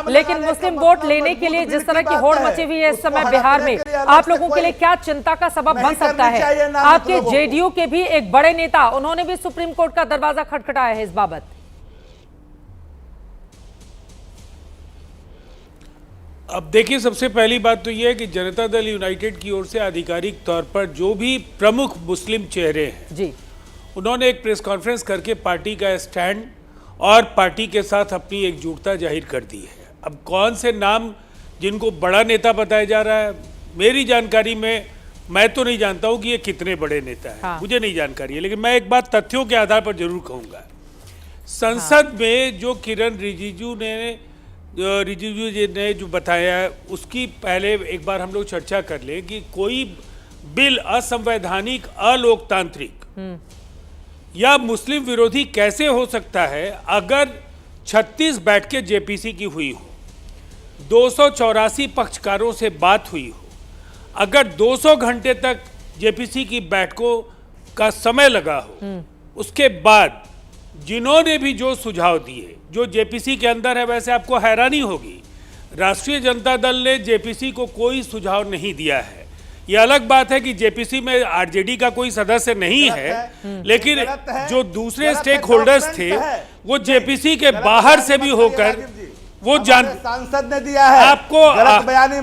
लेकिन मुस्लिम वोट लेने के लिए जिस तरह की होड़ मची हुई है इस समय बिहार में, आप लोगों के लिए क्या चिंता का सबब बन सकता है? आपके जेडीयू के भी एक बड़े नेता, उन्होंने भी सुप्रीम कोर्ट का दरवाजा खटखटाया है इस बाबत। अब देखिए, सबसे पहली बात तो यह है कि जनता दल यूनाइटेड की ओर से आधिकारिक तौर पर जो भी प्रमुख मुस्लिम चेहरे हैं जी, उन्होंने एक प्रेस कॉन्फ्रेंस करके पार्टी का स्टैंड और पार्टी के साथ अपनी एकजुटता जाहिर कर दी है। अब कौन से नाम जिनको बड़ा नेता बताया जा रहा है, मेरी जानकारी में मैं तो नहीं जानता हूं कि ये कितने बड़े नेता हैं। हाँ। मुझे नहीं जानकारी है, लेकिन मैं एक बात तथ्यों के आधार पर जरूर कहूँगा। संसद में जो किरण रिजिजू जी ने जो बताया है, उसकी पहले एक बार हम लोग चर्चा कर ले कि कोई बिल असंवैधानिक, अलोकतांत्रिक या मुस्लिम विरोधी कैसे हो सकता है अगर 36 बैठकें जेपीसी की हुई हो, 284 पक्षकारों से बात हुई हो, अगर 200 घंटे तक जेपीसी की बैठकों का समय लगा हो, उसके बाद जिन्होंने भी जो सुझाव दिए, जो जेपीसी के अंदर है, वैसे आपको हैरानी होगी, राष्ट्रीय जनता दल ने जेपीसी को कोई सुझाव नहीं दिया है। ये अलग बात है कि जेपीसी में आरजेडी का कोई सदस्य नहीं है, लेकिन जो दूसरे स्टेक होल्डर्स थे वो जेपीसी के बाहर से भी होकर वो सांसद ने दिया है। आपको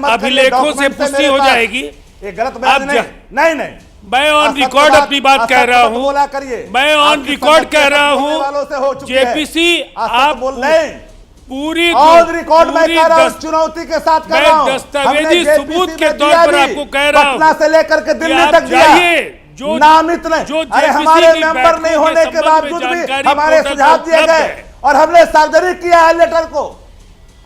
अभिलेखों से पुष्टि हो जाएगी। ये गलत बयान नहीं, मैं ऑन रिकॉर्ड अपनी बात कह रहा हूँ, मैं ऑन रिकॉर्ड कह रहा हूँ, जेपीसी आप पूरी ऑन रिकॉर्ड में कह रहा हूं, चुनौती के साथ कह रहा हूं, दस्तावेजी सबूत के तौर पर आपको कह रहा हूं, पटना से लेकर के दिल्ली तक दिया, जो नामित ने, अरे हमारे मेंबर नहीं होने के बावजूद भी हमारे सुझाव दिए गए और हमने सार्वजनिक किया है लेटर को।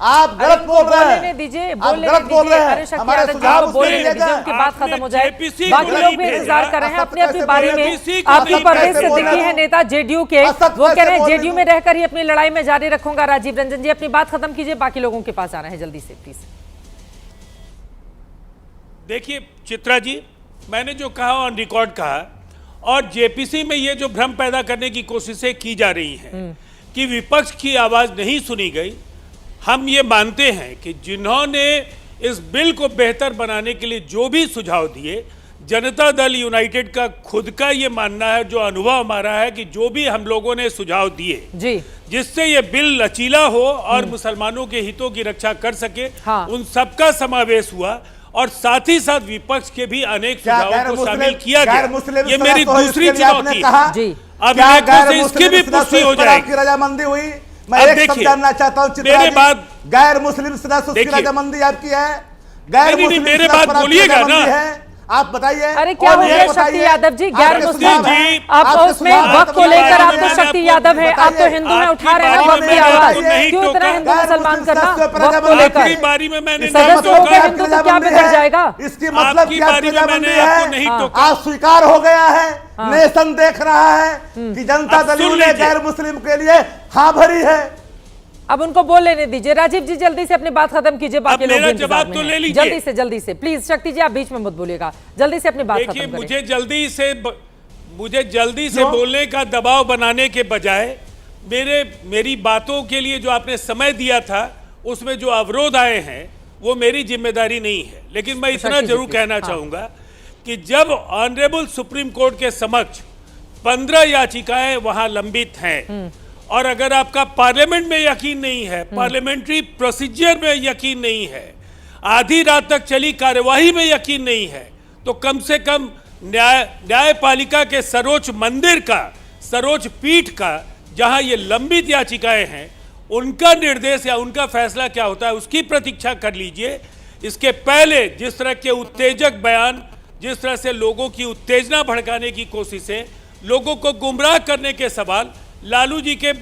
आप गलत बोल रहे हैं, दीजिए, आप गलत बोल रहे हैं। हमारे सुझाव बोलने दीजिए, उनकी बात खत्म हो जाए। बाकी लोग भी इंतजार कर रहे हैं अपनी अपनी बारी में। आपको परवेज सिद्दीकी है नेता जेडीयू के, वो कह रहे हैं जेडीयू में रहकर ही अपनी लड़ाई में जारी रखूंगा। राजीव रंजन जी, अपनी बात खत्म कीजिए, बाकी लोगों के पास आ रहे हैं जल्दी से प्लीज। देखिए चित्रा जी, मैंने जो कहा ऑन रिकॉर्ड कहा, और जेपीसी में ये जो भ्रम पैदा करने की कोशिशें की जा रही हैं कि विपक्ष की आवाज नहीं सुनी गई, हम ये मानते हैं कि जिन्होंने इस बिल को बेहतर बनाने के लिए जो भी सुझाव दिए, जनता दल यूनाइटेड का खुद का ये मानना है, जो अनुभव हमारा है, कि जो भी हम लोगों ने सुझाव दिए जी, जिससे ये बिल लचीला हो और मुसलमानों के हितों की रक्षा कर सके, हाँ, उन सबका समावेश हुआ और साथ ही साथ विपक्ष के भी अनेक सुझावों को शामिल किया गया। ये मेरी दूसरी चुनौती है। अब इसकी भी पुष्टि हो जाएगी। रजामंदी हुई। मैं एक शब्द जानना चाहता हूं, मेरे बात, गैर मुस्लिम सदस्य की रजामंदी आपकी है? गैर मुस्लिम मेरे बात बोलिएगा ना, आप बताइए। अरे क्या हो गया शक्ति यादव जी, गैर मुस्लिम जी, आप उसमें वक्त को लेकर आप तो शक्ति यादव है, आप तो हिंदू में उठा रहे हैं वक्त की आवाज, क्यों इतना हिंदू मुसलमान करना वक्त को लेकर? बारी में मैंने सदस्य होकर हिंदू तो क्या बिगड़ जाएगा? इसकी मतलब आप स्वीकार हो गया है, नेशन देख रहा है कि जनता दल ने गैर मुस्लिम के लिए हाँ भरी है। अब उनको बोल लेने दीजिए। राजीव जी जल्दी से अपनी बात खत्म कीजिए, बाकी लोग जवाब तो ले लीजिए। जल्दी से प्लीज। शक्ति जी आप बीच में मत बोलिएगा, जल्दी से अपनी बात खत्म करें। मुझे जल्दी से बोलने का दबाव बनाने के बजाय मेरी बातों के लिए जो आपने समय दिया था, उसमें जो अवरोध आए हैं वो मेरी जिम्मेदारी नहीं है। लेकिन मैं इतना जरूर कहना चाहूंगा कि जब ऑनरेबल सुप्रीम कोर्ट के समक्ष 15 याचिकाएं वहां लंबित हैं, और अगर आपका पार्लियामेंट में यकीन नहीं है, पार्लियामेंट्री प्रोसीजर में यकीन नहीं है, आधी रात तक चली कार्यवाही में यकीन नहीं है, तो कम से कम न्यायपालिका के सर्वोच्च मंदिर का, सर्वोच्च पीठ का, जहां ये लंबित याचिकाएं हैं, उनका निर्देश या उनका फैसला क्या होता है उसकी प्रतीक्षा कर लीजिए। इसके पहले जिस तरह के उत्तेजक बयान, जिस तरह से लोगों की उत्तेजना भड़काने की कोशिशें, लोगों को गुमराह करने के सवाल, लालू जी के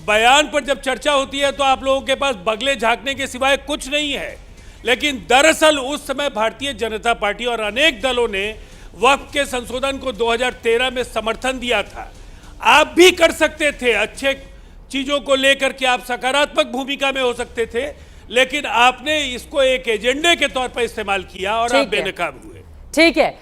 बयान पर जब चर्चा होती है तो आप लोगों के पास बगले झांकने के सिवाय कुछ नहीं है। लेकिन दरअसल उस समय भारतीय जनता पार्टी और अनेक दलों ने वक्फ के संशोधन को 2013 में समर्थन दिया था। आप भी कर सकते थे, अच्छे चीजों को लेकर के आप सकारात्मक भूमिका में हो सकते थे, लेकिन आपने इसको एक एजेंडे के तौर पर इस्तेमाल किया और आप बेनकाब हुए। ठीक है।